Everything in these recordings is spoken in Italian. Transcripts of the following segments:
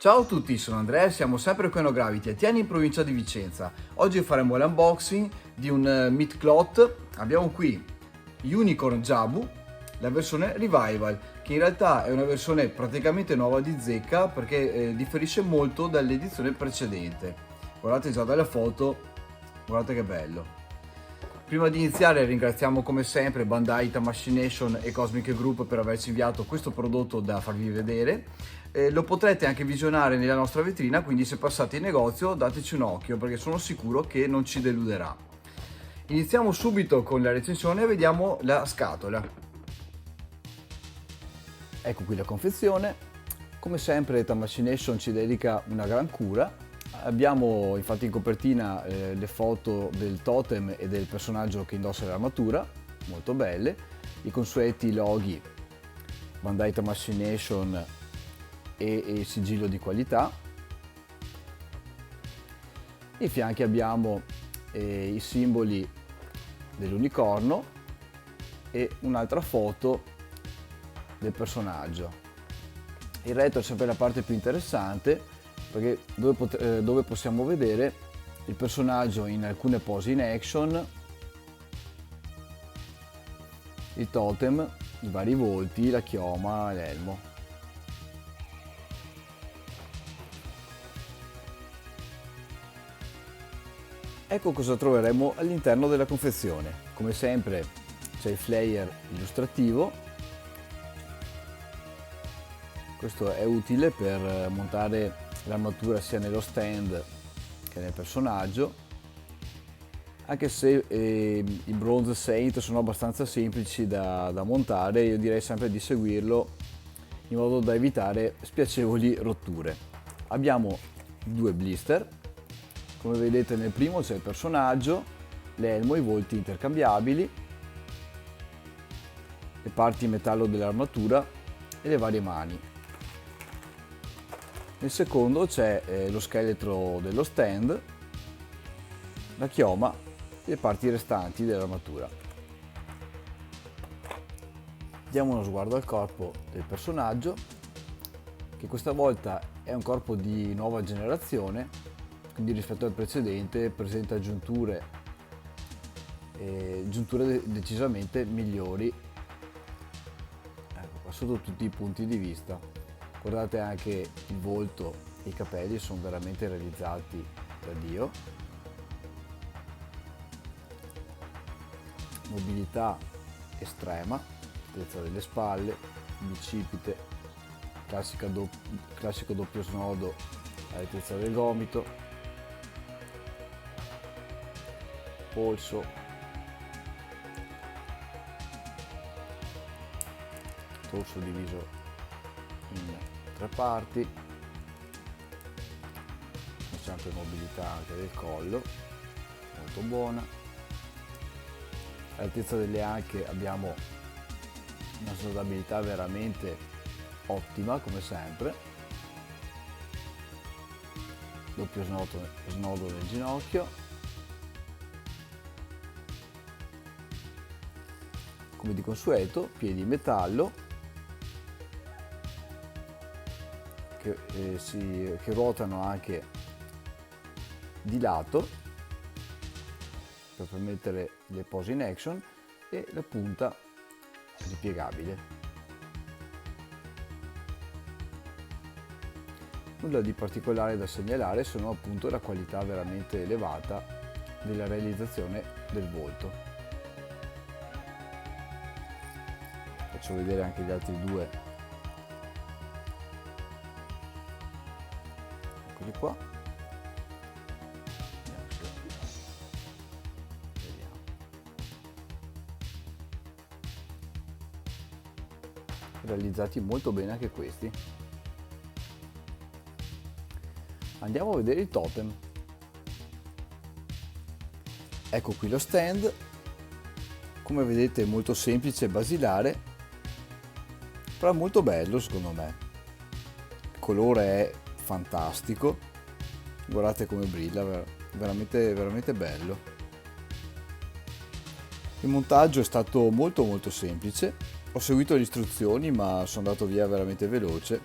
Ciao a tutti, sono Andrea e siamo sempre qui a No Gravity a Tieni in provincia di Vicenza. Oggi faremo l'unboxing di un Meat Cloth. Abbiamo qui Unicorn Jabu, la versione Revival, che in realtà è una versione praticamente nuova di zecca perché differisce molto dall'edizione precedente. Guardate già dalle foto, guardate che bello. Prima di iniziare ringraziamo come sempre Bandai, Tamashii e Cosmic Group per averci inviato questo prodotto da farvi vedere. Lo potrete anche visionare nella nostra vetrina, quindi se passate in negozio dateci un occhio perché sono sicuro che non ci deluderà. Iniziamo subito con la recensione e vediamo la scatola. Ecco qui la confezione. Come sempre Tamashii ci dedica una gran cura. Abbiamo infatti in copertina le foto del totem e del personaggio che indossa l'armatura, molto belle, i consueti loghi Bandai Tamashii e il sigillo di qualità. Ai fianchi abbiamo i simboli dell'unicorno e un'altra foto del personaggio. Il retro è sempre la parte più interessante perché dove possiamo vedere il personaggio in alcune pose in action, il totem, i vari volti, la chioma e l'elmo. Ecco cosa troveremo all'interno della confezione. Come sempre c'è il flyer illustrativo. Questo è utile per montare l'armatura sia nello stand che nel personaggio, anche se i Bronze Saint sono abbastanza semplici da montare. Io direi sempre di seguirlo in modo da evitare spiacevoli rotture. Abbiamo due blister, come vedete nel primo c'è il personaggio, l'elmo, i volti intercambiabili, le parti in metallo dell'armatura e le varie mani. Nel secondo c'è lo scheletro dello stand, la chioma e le parti restanti dell'armatura. Diamo uno sguardo al corpo del personaggio, che questa volta è un corpo di nuova generazione, quindi rispetto al precedente presenta giunture decisamente migliori, sotto tutti i punti di vista. Guardate anche il volto e i capelli, sono veramente realizzati da Dio. Mobilità estrema, altezza delle spalle, bicipite, classico doppio snodo all'altezza del gomito, polso, torso diviso in tre parti, c'è anche mobilità anche del collo, molto buona. All'altezza delle anche abbiamo una snodabilità veramente ottima come sempre, doppio snodo nel ginocchio, come di consueto piedi in metallo che ruotano anche di lato per permettere le pose in action e la punta ripiegabile. Nulla di particolare da segnalare, sono appunto la qualità veramente elevata della realizzazione del volto. Faccio vedere anche gli altri due. Eccoli qua. Vediamo. Realizzati molto bene anche questi. Andiamo a vedere il totem. Ecco qui lo stand. Come vedete è molto semplice e basilare, però molto bello secondo me. Il colore è fantastico, guardate come brilla, veramente bello. Il montaggio è stato molto semplice, ho seguito le istruzioni ma sono andato via veramente veloce.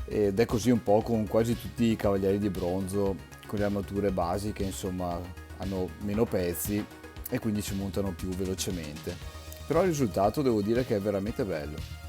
ed è così un po' con quasi tutti i cavalieri di bronzo, con le armature basiche, insomma, hanno meno pezzi e quindi si montano più velocemente. Però il risultato devo dire che è veramente bello.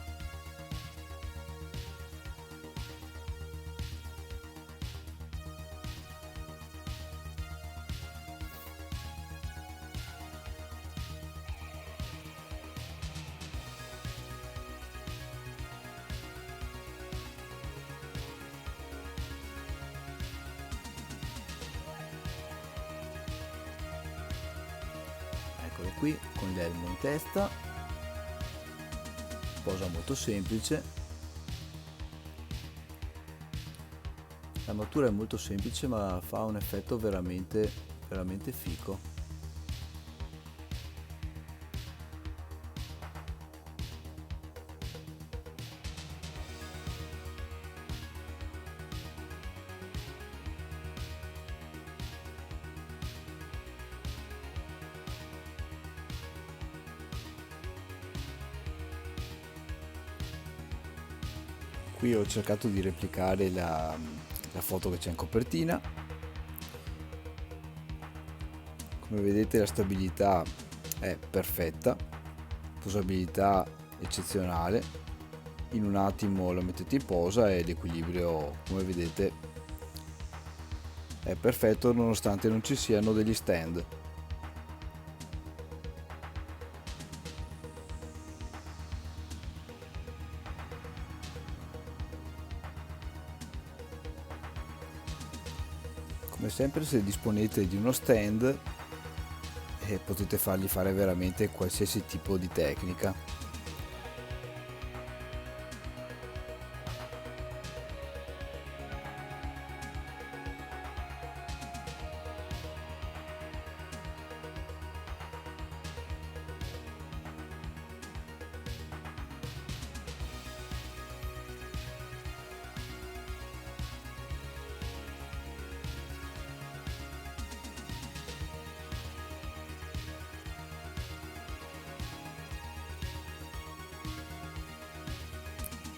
Eccolo qui con l'elmo in testa, posa molto semplice. L'armatura è molto semplice ma fa un effetto veramente fico. Qui ho cercato di replicare la foto che c'è in copertina. Come vedete la stabilità è perfetta, posabilità eccezionale, in un attimo la mettete in posa e l'equilibrio, come vedete, è perfetto nonostante non ci siano degli stand. Come sempre, se disponete di uno stand potete fargli fare veramente qualsiasi tipo di tecnica.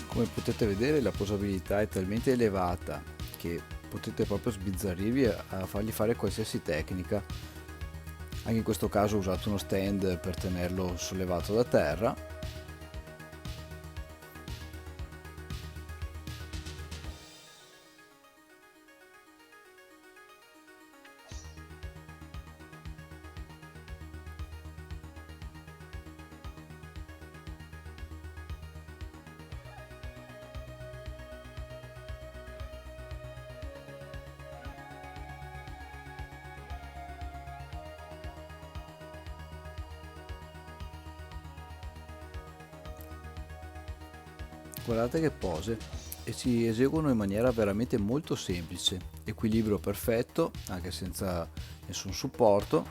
Come potete vedere la posabilità è talmente elevata che potete proprio sbizzarrirvi a fargli fare qualsiasi tecnica. Anche in questo caso ho usato uno stand per tenerlo sollevato da terra. Guardate che pose, e si eseguono in maniera veramente molto semplice, equilibrio perfetto anche senza nessun supporto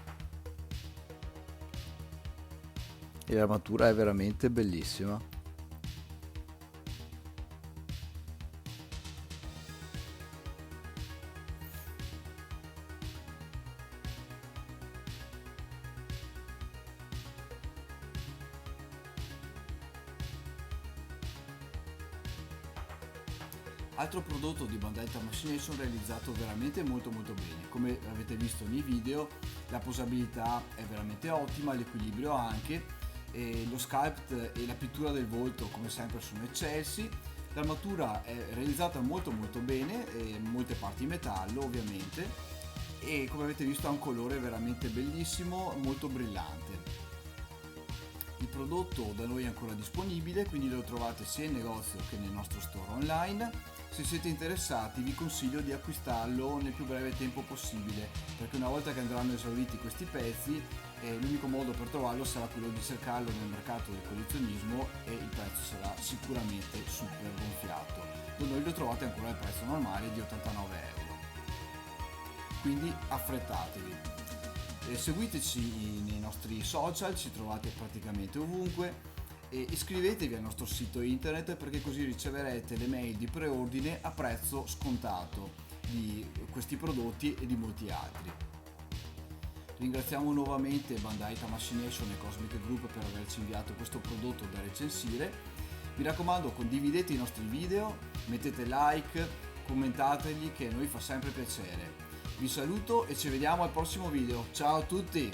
e l'armatura è veramente bellissima. Altro prodotto di Bandai Machination realizzato veramente molto bene. Come avete visto nei video, la posabilità è veramente ottima, l'equilibrio anche, e lo sculpt e la pittura del volto come sempre sono eccelsi. L'armatura è realizzata molto bene, molte parti in metallo ovviamente, e come avete visto ha un colore veramente bellissimo, molto brillante. Il prodotto da noi è ancora disponibile, quindi lo trovate sia in negozio che nel nostro store online. Se siete interessati vi consiglio di acquistarlo nel più breve tempo possibile, perché una volta che andranno esauriti questi pezzi l'unico modo per trovarlo sarà quello di cercarlo nel mercato del collezionismo e il prezzo sarà sicuramente super gonfiato. Da noi lo trovate ancora al prezzo normale di 89 euro, quindi affrettatevi. Seguiteci nei nostri social, ci trovate praticamente ovunque, e iscrivetevi al nostro sito internet perché così riceverete le mail di preordine a prezzo scontato di questi prodotti e di molti altri. Ringraziamo nuovamente Bandai Machination e Cosmic Group per averci inviato questo prodotto da recensire. Mi raccomando, condividete i nostri video, mettete like, commentateli, che a noi fa sempre piacere. Vi saluto e ci vediamo al prossimo video. Ciao a tutti!